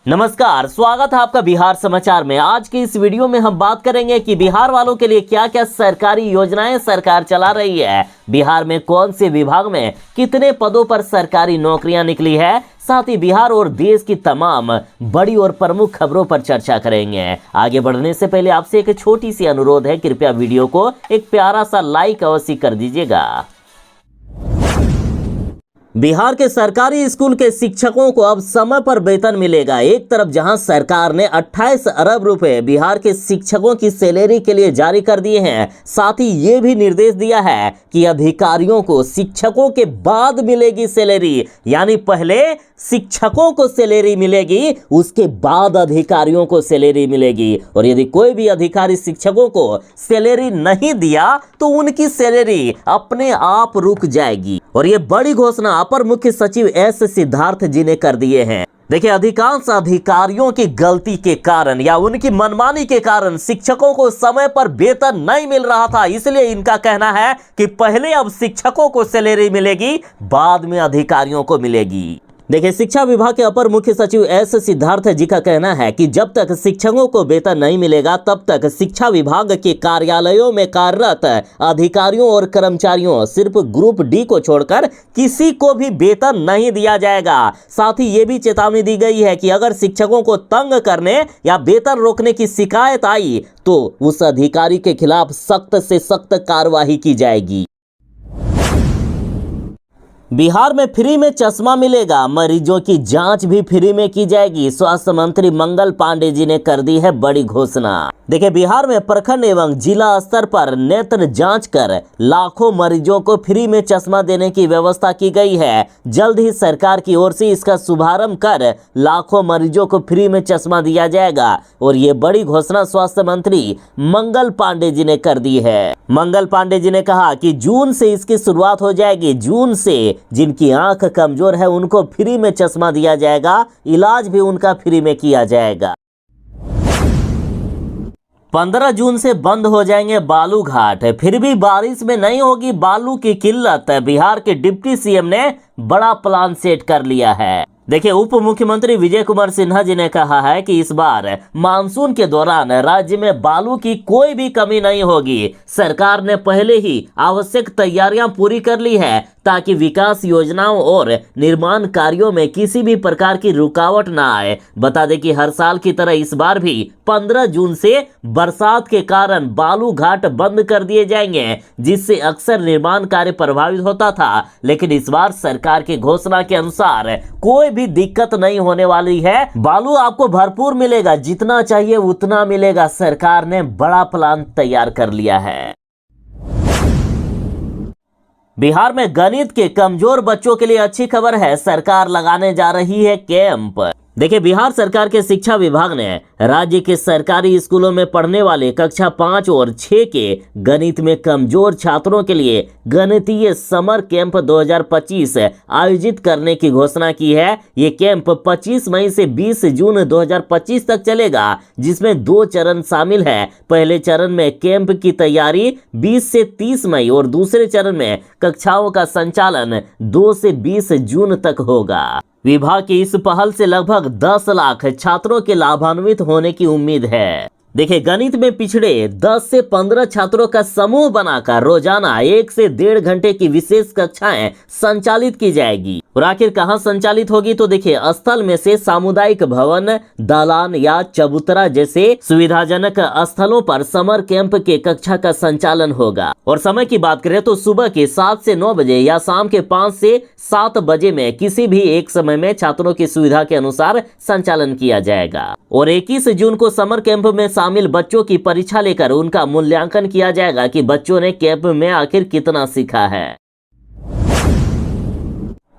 नमस्कार, स्वागत है आपका बिहार समाचार में। आज की इस वीडियो में हम बात करेंगे कि बिहार वालों के लिए क्या क्या सरकारी योजनाएं सरकार चला रही है, बिहार में कौन से विभाग में कितने पदों पर सरकारी नौकरियां निकली है, साथ ही बिहार और देश की तमाम बड़ी और प्रमुख खबरों पर चर्चा करेंगे। आगे बढ़ने से पहले आपसे एक छोटी सी अनुरोध है, कृपया वीडियो को एक प्यारा सा लाइक अवश्य कर दीजिएगा। बिहार के सरकारी स्कूल के शिक्षकों को अब समय पर वेतन मिलेगा। एक तरफ जहां सरकार ने 28 अरब रुपए बिहार के शिक्षकों की सैलरी के लिए जारी कर दिए हैं, साथ ही ये भी निर्देश दिया है कि अधिकारियों को शिक्षकों के बाद मिलेगी सैलरी, यानी पहले शिक्षकों को सैलरी मिलेगी, उसके बाद अधिकारियों को सैलरी मिलेगी। और यदि कोई भी अधिकारी शिक्षकों को सैलरी नहीं दिया तो उनकी सैलरी अपने आप रुक जाएगी। और ये बड़ी घोषणा अपर मुख्य सचिव एस सिद्धार्थ जी ने कर दिए हैं। देखिए, अधिकांश अधिकारियों की गलती के कारण या उनकी मनमानी के कारण शिक्षकों को समय पर वेतन नहीं मिल रहा था, इसलिए इनका कहना है कि पहले अब शिक्षकों को सैलरी मिलेगी, बाद में अधिकारियों को मिलेगी। देखिए, शिक्षा विभाग के अपर मुख्य सचिव एस सिद्धार्थ जी का कहना है कि जब तक शिक्षकों को वेतन नहीं मिलेगा तब तक शिक्षा विभाग के कार्यालयों में कार्यरत अधिकारियों और कर्मचारियों सिर्फ ग्रुप डी को छोड़कर किसी को भी वेतन नहीं दिया जाएगा। साथ ही ये भी चेतावनी दी गई है कि अगर शिक्षकों को तंग करने या वेतन रोकने की शिकायत आई तो उस अधिकारी के खिलाफ सख्त से सख्त कार्रवाई की जाएगी। बिहार में फ्री में चश्मा मिलेगा, मरीजों की जांच भी फ्री में की जाएगी। स्वास्थ्य मंत्री मंगल पांडे जी ने कर दी है बड़ी घोषणा। देखिए, बिहार में प्रखंड एवं जिला स्तर पर नेत्र जांच कर लाखों मरीजों को फ्री में चश्मा देने की व्यवस्था की गई है। जल्द ही सरकार की ओर से इसका शुभारंभ कर लाखों मरीजों को फ्री में चश्मा दिया जाएगा। और ये बड़ी घोषणा स्वास्थ्य मंत्री मंगल पांडे जी ने कर दी है। मंगल पांडे जी ने कहा कि जून से इसकी शुरुआत हो जाएगी। जून से जिनकी आंख कमजोर है उनको फ्री में चश्मा दिया जाएगा, इलाज भी उनका फ्री में किया जाएगा। 15 जून से बंद हो जाएंगे बालू घाट, फिर भी बारिश में नहीं होगी बालू की किल्लत। बिहार के डिप्टी सीएम ने बड़ा प्लान सेट कर लिया है। देखिए, उप मुख्यमंत्री विजय कुमार सिन्हा जी ने कहा है कि इस बार मानसून के दौरान राज्य में बालू की कोई भी कमी नहीं होगी। सरकार ने पहले ही आवश्यक तैयारियां पूरी कर ली है ताकि विकास योजनाओं और निर्माण कार्यों में किसी भी प्रकार की रुकावट ना आए। बता दें कि हर साल की तरह इस बार भी 15 जून से बरसात के कारण बालू घाट बंद कर दिए जाएंगे, जिससे अक्सर निर्माण कार्य प्रभावित होता था। लेकिन इस बार सरकार की घोषणा के अनुसार कोई भी दिक्कत नहीं होने वाली है। बालू आपको भरपूर मिलेगा, जितना चाहिए उतना मिलेगा। सरकार ने बड़ा प्लान तैयार कर लिया है। बिहार में गणित के कमजोर बच्चों के लिए अच्छी खबर है, सरकार लगाने जा रही है कैंप। देखिए, बिहार सरकार के शिक्षा विभाग ने राज्य के सरकारी स्कूलों में पढ़ने वाले कक्षा 5 और 6 के गणित में कमजोर छात्रों के लिए गणितीय समर कैंप 2025 आयोजित करने की घोषणा की है। ये कैंप 25 मई से 20 जून 2025 तक चलेगा, जिसमें 2 चरण शामिल है। पहले चरण में कैंप की तैयारी 20 से 30 मई और दूसरे चरण में कक्षाओं का संचालन 2 से 20 जून तक होगा। विभाग की इस पहल से लगभग 10 लाख छात्रों के लाभान्वित होने की उम्मीद है। देखिए, गणित में पिछड़े 10 से 15 छात्रों का समूह बनाकर रोजाना 1 से 1.5 घंटे की विशेष कक्षाएं संचालित की जाएगी। और आखिर कहां संचालित होगी, तो देखिए, स्थल में से सामुदायिक भवन, दालान या चबूतरा जैसे सुविधाजनक स्थलों पर समर कैंप के कक्षा का संचालन होगा। और समय की बात करें तो सुबह के 7 से 9 बजे या शाम के 5 से 7 बजे में किसी भी एक समय में छात्रों की सुविधा के अनुसार संचालन किया जाएगा। और 21 जून को समर कैंप में शामिल बच्चों की परीक्षा लेकर उनका मूल्यांकन किया जाएगा कि बच्चों ने कैंप में आखिर कितना सीखा है।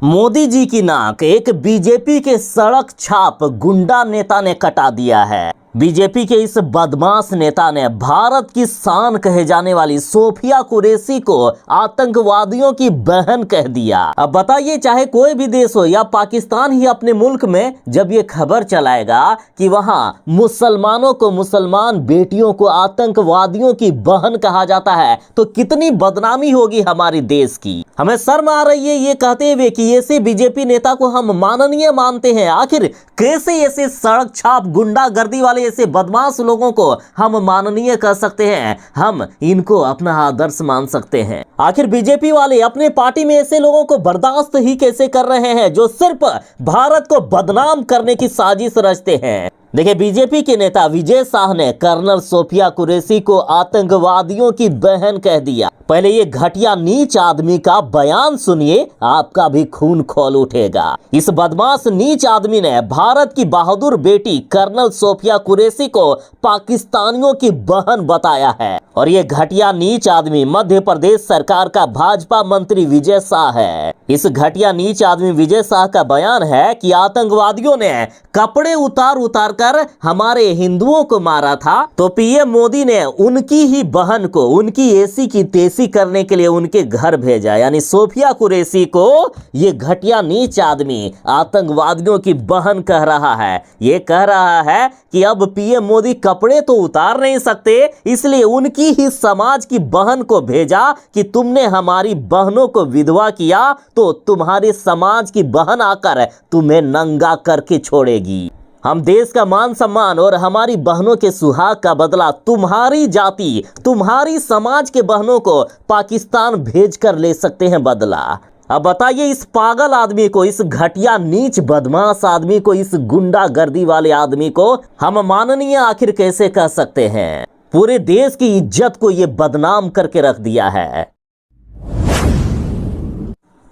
मोदी जी की नाक, एक बीजेपी के सड़क छाप गुंडा नेता ने कटा दिया है। बीजेपी के इस बदमाश नेता ने भारत की शान कहे जाने वाली सोफिया कुरैशी को आतंकवादियों की बहन कह दिया। अब बताइए, चाहे कोई भी देश हो या पाकिस्तान ही अपने मुल्क में जब ये खबर चलाएगा कि वहां मुसलमानों को, मुसलमान बेटियों को आतंकवादियों की बहन कहा जाता है, तो कितनी बदनामी होगी हमारे देश की। हमें शर्म आ रही है ये कहते हुए कि ऐसे बीजेपी नेता को हम माननीय मानते हैं। आखिर कैसे ऐसे सड़क छाप गुंडागर्दी वाले ऐसे बदमाश लोगों को हम माननीय कर सकते हैं, हम इनको अपना आदर्श मान सकते हैं। आखिर बीजेपी वाले अपने पार्टी में ऐसे लोगों को बर्दाश्त ही कैसे कर रहे हैं जो सिर्फ भारत को बदनाम करने की साजिश रचते हैं। देखिए, बीजेपी के नेता विजय शाह ने कर्नल सोफिया कुरैशी को आतंकवादियों की बहन कह दिया। पहले ये घटिया नीच आदमी का बयान सुनिए, आपका भी खून खौल उठेगा। इस बदमाश नीच आदमी ने भारत की बहादुर बेटी कर्नल सोफिया कुरैशी को पाकिस्तानियों की बहन बताया है। और ये घटिया नीच आदमी मध्य प्रदेश सरकार का भाजपा मंत्री विजय शाह है। इस घटिया नीच आदमी विजय शाह का बयान है कि आतंकवादियों ने कपड़े उतार उतार कर हमारे हिंदुओं को मारा था, तो पीएम मोदी ने उनकी ही बहन को उनकी ऐसी की तैसी करने के लिए उनके घर भेजा। यानी सोफिया कुरैशी को ये घटिया नीच आदमी आतंकवादियों की बहन कह रहा है। ये कह रहा है कि अब पीएम मोदी कपड़े तो उतार नहीं सकते, इसलिए उनकी ही समाज की बहन को भेजा कि तुमने हमारी बहनों को विधवा किया तो तुम्हारे समाज की बहन आकर तुम्हें नंगा करके छोड़ेगी। हम देश का मान सम्मान और हमारी बहनों के सुहाग का बदला तुम्हारी जाति, तुम्हारी समाज के बहनों को पाकिस्तान भेजकर ले सकते हैं बदला। अब बताइए, इस पागल आदमी को, इस घटिया नीच बदमाश आदमी को, इस गुंडागर्दी वाले आदमी को हम माननीय आखिर कैसे कह सकते हैं। पूरे देश की इज्जत को ये बदनाम करके रख दिया है।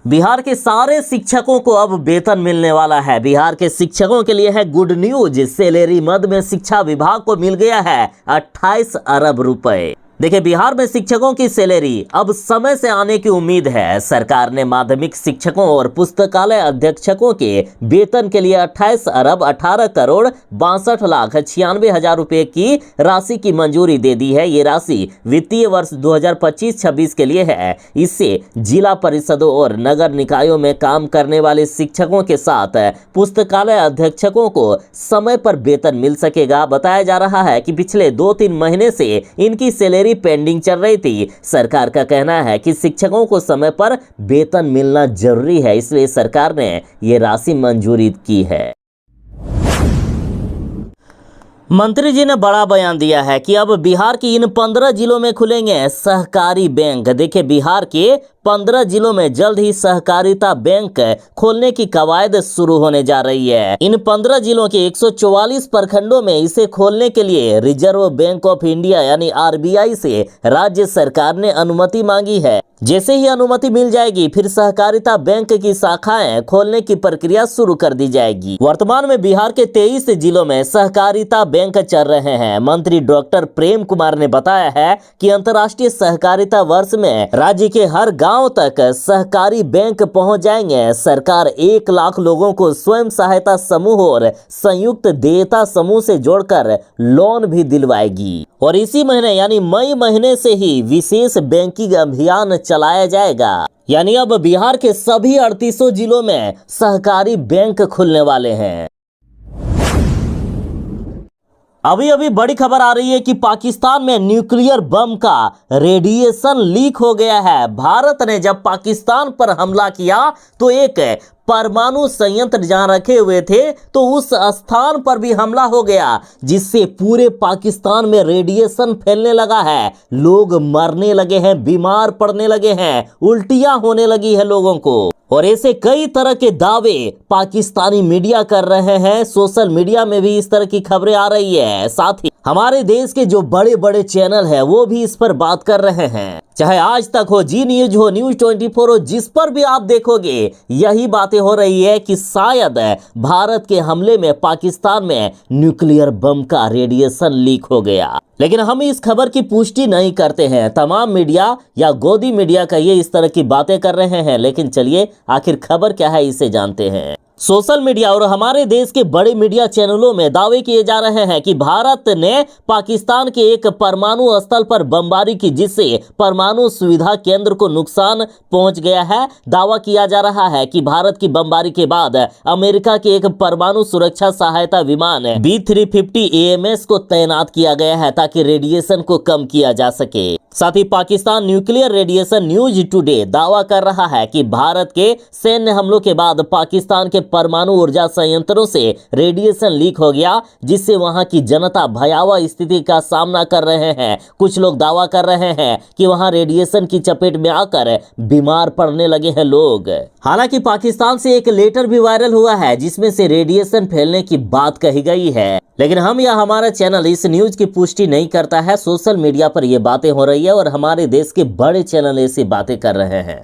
बिहार के सारे शिक्षकों को अब वेतन मिलने वाला है। बिहार के शिक्षकों के लिए है गुड न्यूज। सैलरी मद में शिक्षा विभाग को मिल गया है 28 अरब रुपए। देखिए, बिहार में शिक्षकों की सैलरी अब समय से आने की उम्मीद है। सरकार ने माध्यमिक शिक्षकों और पुस्तकालय अधीक्षकों के वेतन के लिए 28 अरब 18 करोड़ 62,96,हजार रुपए की राशि की मंजूरी दे दी है। ये राशि वित्तीय वर्ष 2025-26 के लिए है। इससे जिला परिषदों और नगर निकायों में काम करने वाले शिक्षकों के साथ पुस्तकालय अधीक्षकों को समय पर वेतन मिल सकेगा। बताया जा रहा है कि पिछले 2-3 महीने से इनकी सैलरी पेंडिंग चल रही थी। सरकार का कहना है कि शिक्षकों को समय पर वेतन मिलना जरूरी है, इसलिए सरकार ने ये राशि मंजूरी की है। मंत्री जी ने बड़ा बयान दिया है कि अब बिहार की इन 15 जिलों में खुलेंगे सहकारी बैंक। देखिए, बिहार के 15 जिलों में जल्द ही सहकारिता बैंक खोलने की कवायद शुरू होने जा रही है। इन 15 जिलों के 144 प्रखंडों में इसे खोलने के लिए रिजर्व बैंक ऑफ इंडिया यानी आरबीआई से राज्य सरकार ने अनुमति मांगी है। जैसे ही अनुमति मिल जाएगी, फिर सहकारिता बैंक की शाखाएं खोलने की प्रक्रिया शुरू कर दी जाएगी। वर्तमान में बिहार के 23 जिलों में सहकारिता बैंक चल रहे हैं। मंत्री डॉक्टर प्रेम कुमार ने बताया है कि अंतर्राष्ट्रीय सहकारिता वर्ष में राज्य के हर गांव तक सहकारी बैंक पहुंच जाएंगे। सरकार 1 लाख लोगों को स्वयं सहायता समूह और संयुक्त देयता समूह से जोड़कर लोन भी दिलवाएगी। और इसी महीने यानी मई महीने से ही विशेष बैंकिंग अभियान चलाया जाएगा। यानी अब बिहार के सभी 38 जिलों में सहकारी बैंक खुलने वाले हैं। अभी अभी बड़ी खबर आ रही है कि पाकिस्तान में न्यूक्लियर बम का रेडिएशन लीक हो गया है। भारत ने जब पाकिस्तान पर हमला किया तो एक परमाणु संयंत्र जहां रखे हुए थे तो उस स्थान पर भी हमला हो गया, जिससे पूरे पाकिस्तान में रेडिएशन फैलने लगा है। लोग मरने लगे हैं, बीमार पड़ने लगे हैं, उल्टियां होने लगी है लोगों को। और ऐसे कई तरह के दावे पाकिस्तानी मीडिया कर रहे हैं। सोशल मीडिया में भी इस तरह की खबरें आ रही है। साथ ही हमारे देश के जो बड़े बड़े चैनल हैं वो भी इस पर बात कर रहे हैं। चाहे आज तक हो, जी न्यूज हो, न्यूज 24 हो, जिस पर भी आप देखोगे यही बातें हो रही है कि शायद भारत के हमले में पाकिस्तान में न्यूक्लियर बम का रेडिएशन लीक हो गया। लेकिन हम इस खबर की पुष्टि नहीं करते हैं। तमाम मीडिया या गोदी मीडिया का ये इस तरह की बातें कर रहे हैं। लेकिन चलिए, आखिर खबर क्या है इसे जानते हैं। सोशल मीडिया और हमारे देश के बड़े मीडिया चैनलों में दावे किए जा रहे हैं कि भारत ने पाकिस्तान के एक परमाणु स्थल पर बमबारी की, जिससे परमाणु सुविधा केंद्र को नुकसान पहुंच गया है। दावा किया जा रहा है कि भारत की बमबारी के बाद अमेरिका के एक परमाणु सुरक्षा सहायता विमान B-350 AMS को तैनात किया गया है ताकि रेडिएशन को कम किया जा सके। साथ ही Pakistan nuclear radiation news today दावा कर रहा है कि भारत के सैन्य हमलों के बाद पाकिस्तान के परमाणु ऊर्जा संयंत्रों से रेडिएशन लीक हो गया, जिससे वहां की जनता भयावह स्थिति का सामना कर रहे हैं। कुछ लोग दावा कर रहे हैं कि वहां रेडिएशन की चपेट में आकर बीमार पड़ने लगे हैं लोग। हालांकि पाकिस्तान से एक लेटर भी वायरल हुआ है जिसमें से रेडिएशन फैलने की बात कही गई है, लेकिन हम या हमारा चैनल इस न्यूज की पुष्टि नहीं करता है। सोशल मीडिया पर यह बातें हो रही है और हमारे देश के बड़े चैनल ऐसी बातें कर रहे हैं।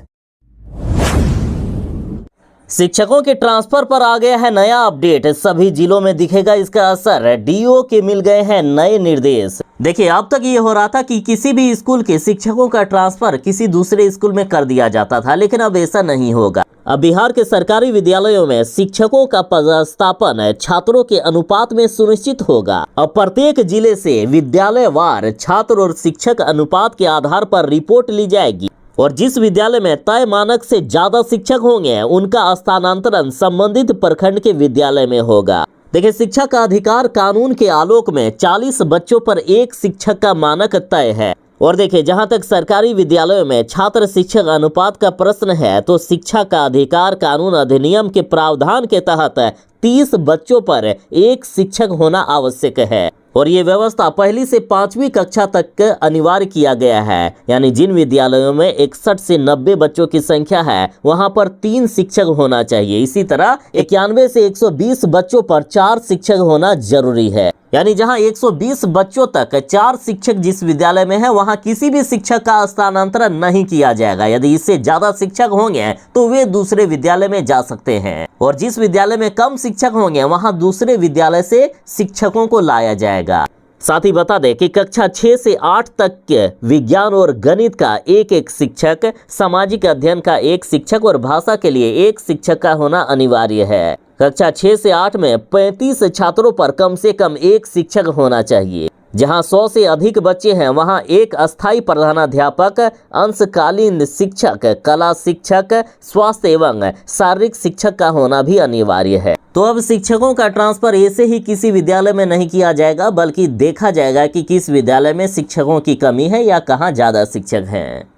शिक्षकों के ट्रांसफर पर आ गया है नया अपडेट, सभी जिलों में दिखेगा इसका असर। डीओ के मिल गए हैं नए निर्देश। देखिए, अब तक ये हो रहा था कि किसी भी स्कूल के शिक्षकों का ट्रांसफर किसी दूसरे स्कूल में कर दिया जाता था, लेकिन अब ऐसा नहीं होगा। अब बिहार के सरकारी विद्यालयों में शिक्षकों का पदस्थापन छात्रों के अनुपात में सुनिश्चित होगा। अब प्रत्येक जिले से विद्यालयवार छात्र और शिक्षक अनुपात के आधार पर रिपोर्ट ली जाएगी और जिस विद्यालय में तय मानक से ज्यादा शिक्षक होंगे उनका स्थानांतरण संबंधित प्रखंड के विद्यालय में होगा। देखिए, शिक्षा का अधिकार कानून के आलोक में 40 बच्चों पर एक शिक्षक का मानक तय है। और देखिए, जहां तक सरकारी विद्यालयों में छात्र शिक्षक अनुपात का प्रश्न है तो शिक्षा का अधिकार कानून अधिनियम के प्रावधान के तहत 30 बच्चों पर एक शिक्षक होना आवश्यक है और ये व्यवस्था 1ली से 5वीं कक्षा तक अनिवार्य किया गया है। यानी जिन विद्यालयों में 61 से 90 बच्चों की संख्या है वहां पर 3 शिक्षक होना चाहिए। इसी तरह 91 से 120 बच्चों पर 4 शिक्षक होना जरूरी है। यानी जहां 120 बच्चों तक 4 शिक्षक जिस विद्यालय में है वहां किसी भी शिक्षक का स्थानांतरण नहीं किया जाएगा। यदि इससे ज्यादा शिक्षक होंगे तो वे दूसरे विद्यालय में जा सकते हैं और जिस विद्यालय में कम शिक्षक होंगे वहां दूसरे विद्यालय से शिक्षकों को लाया जाएगा। साथ ही बता दें कि कक्षा 6 से 8 तक के विज्ञान और गणित का एक शिक्षक, सामाजिक अध्ययन का 1 शिक्षक और भाषा के लिए 1 शिक्षक का होना अनिवार्य है। कक्षा 6 से 8 में 35 छात्रों पर कम से कम 1 शिक्षक होना चाहिए। जहां 100 से अधिक बच्चे हैं वहां 1 अस्थायी प्रधानाध्यापक, अंशकालीन शिक्षक, कला शिक्षक, स्वास्थ्य एवं शारीरिक शिक्षक का होना भी अनिवार्य है। तो अब शिक्षकों का ट्रांसफर ऐसे ही किसी विद्यालय में नहीं किया जाएगा, बल्कि देखा जाएगा कि किस विद्यालय में शिक्षकों की कमी है या कहां ज्यादा शिक्षक हैं।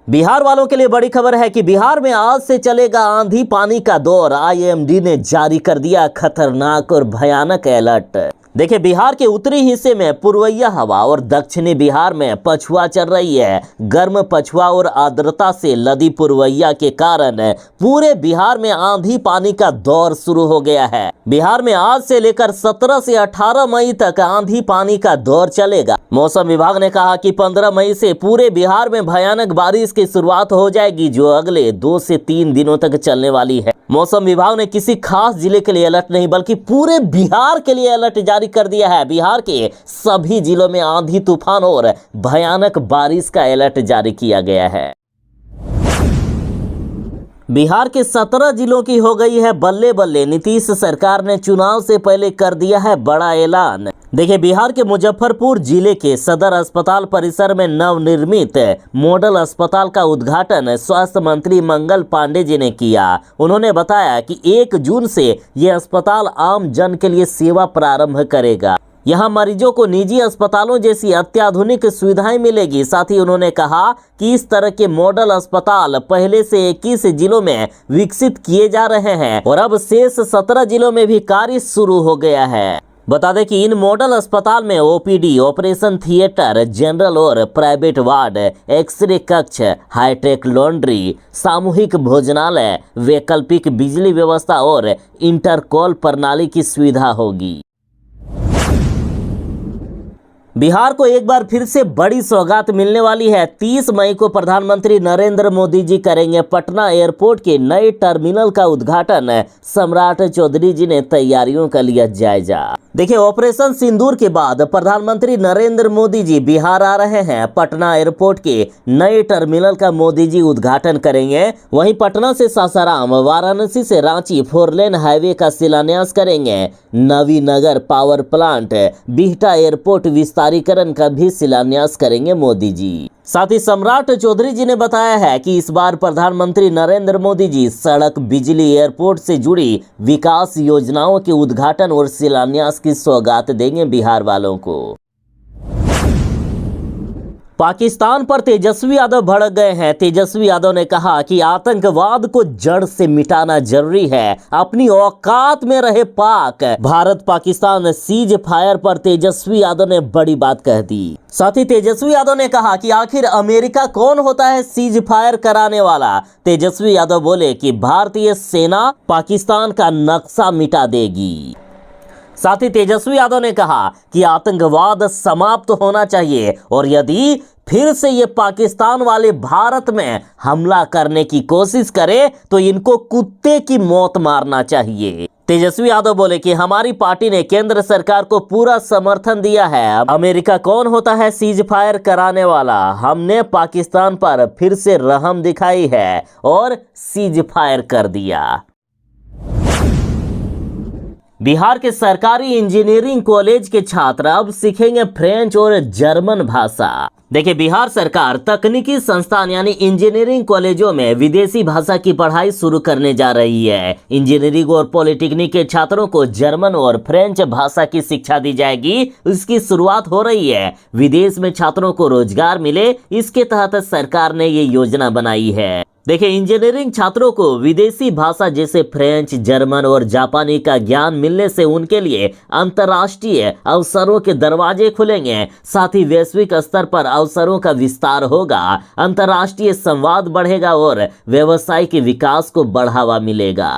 बिहार वालों के लिए बड़ी खबर है कि बिहार में आज से चलेगा आंधी पानी का दौर। IMD ने जारी कर दिया खतरनाक और भयानक अलर्ट। देखिए, बिहार के उत्तरी हिस्से में पूर्वइया हवा और दक्षिणी बिहार में पछुआ चल रही है। गर्म पछुआ और आर्द्रता से लदी पूर्वइया के कारण पूरे बिहार में आंधी पानी का दौर शुरू हो गया है। बिहार में आज से लेकर 17 से 18 मई तक आंधी पानी का दौर चलेगा। मौसम विभाग ने कहा कि 15 मई से पूरे बिहार में भयानक बारिश की शुरुआत हो जाएगी, जो अगले 2 से 3 दिनों तक चलने वाली है। मौसम विभाग ने किसी खास जिले के लिए अलर्ट नहीं बल्कि पूरे बिहार के लिए अलर्ट जारी कर दिया है। बिहार के सभी जिलों में आंधी तूफान और भयानक बारिश का अलर्ट जारी किया गया है। बिहार के 17 जिलों की हो गई है बल्ले बल्ले। नीतीश सरकार ने चुनाव से पहले कर दिया है बड़ा ऐलान। देखिए, बिहार के मुजफ्फरपुर जिले के सदर अस्पताल परिसर में नवनिर्मित मॉडल अस्पताल का उद्घाटन स्वास्थ्य मंत्री मंगल पांडे जी ने किया। उन्होंने बताया कि 1 जून से यह अस्पताल आम जन के लिए सेवा प्रारंभ करेगा। यहाँ मरीजों को निजी अस्पतालों जैसी अत्याधुनिक सुविधाएं मिलेगी। साथ ही उन्होंने कहा कि इस तरह के मॉडल अस्पताल पहले से 21 जिलों में विकसित किए जा रहे हैं और अब शेष 17 जिलों में भी कार्य शुरू हो गया है। बता दें कि इन मॉडल अस्पताल में OPD, ऑपरेशन थिएटर, जनरल और प्राइवेट वार्ड, एक्सरे कक्ष, हाईटेक लॉन्ड्री, सामूहिक भोजनालय, वैकल्पिक बिजली व्यवस्था और इंटरकॉल प्रणाली की सुविधा होगी। बिहार को एक बार फिर से बड़ी सौगात मिलने वाली है। 30 मई को प्रधानमंत्री नरेंद्र मोदी जी करेंगे पटना एयरपोर्ट के नए टर्मिनल का उद्घाटन। सम्राट चौधरी जी ने तैयारियों का लिया जायजा। देखिए, ऑपरेशन सिंदूर के बाद प्रधानमंत्री नरेंद्र मोदी जी बिहार आ रहे हैं। पटना एयरपोर्ट के नए टर्मिनल का मोदी जी उद्घाटन करेंगे। वहीं पटना से सासाराम, वाराणसी से रांची 4 लेन हाईवे का शिलान्यास करेंगे। Nabinagar power plant, Bihta airport विस्तारीकरण का भी शिलान्यास करेंगे मोदी जी। साथ ही सम्राट चौधरी जी ने बताया है कि इस बार प्रधानमंत्री नरेंद्र मोदी जी सड़क, बिजली, एयरपोर्ट से जुड़ी विकास योजनाओं के उद्घाटन और शिलान्यास की सौगात देंगे बिहार वालों को। पाकिस्तान पर तेजस्वी यादव भड़क गए हैं। तेजस्वी यादव ने कहा कि आतंकवाद को जड़ से मिटाना जरूरी है, अपनी औकात में रहे पाक। भारत पाकिस्तान सीज फायर पर तेजस्वी यादव ने बड़ी बात कह दी। साथ ही तेजस्वी यादव ने कहा कि आखिर अमेरिका कौन होता है सीज फायर कराने वाला। तेजस्वी यादव बोले कि भारतीय सेना पाकिस्तान का नक्शा मिटा देगी। साथ ही तेजस्वी यादव ने कहा कि आतंकवाद समाप्त होना चाहिए और यदि फिर से ये पाकिस्तान वाले भारत में हमला करने की कोशिश करे तो इनको कुत्ते की मौत मारना चाहिए। तेजस्वी यादव बोले कि हमारी पार्टी ने केंद्र सरकार को पूरा समर्थन दिया है। अमेरिका कौन होता है सीज फायर कराने वाला। हमने पाकिस्तान पर फिर से रहम दिखाई है और सीज फायर कर दिया। बिहार के सरकारी इंजीनियरिंग कॉलेज के छात्र अब सीखेंगे फ्रेंच और जर्मन भाषा। देखिए, बिहार सरकार तकनीकी संस्थान यानी इंजीनियरिंग कॉलेजों में विदेशी भाषा की पढ़ाई शुरू करने जा रही है। इंजीनियरिंग और पॉलिटेक्निक के छात्रों को जर्मन और फ्रेंच भाषा की शिक्षा दी जाएगी। इसकी शुरुआत हो रही है। विदेश में छात्रों को रोजगार मिले, इसके तहत सरकार ने ये योजना बनाई है। देखिए, इंजीनियरिंग छात्रों को विदेशी भाषा जैसे फ्रेंच, जर्मन और जापानी का ज्ञान मिलने से उनके लिए अंतर्राष्ट्रीय अवसरों के दरवाजे खुलेंगे। साथ ही वैश्विक स्तर पर अवसरों का विस्तार होगा, अंतर्राष्ट्रीय संवाद बढ़ेगा और व्यवसाय के विकास को बढ़ावा मिलेगा।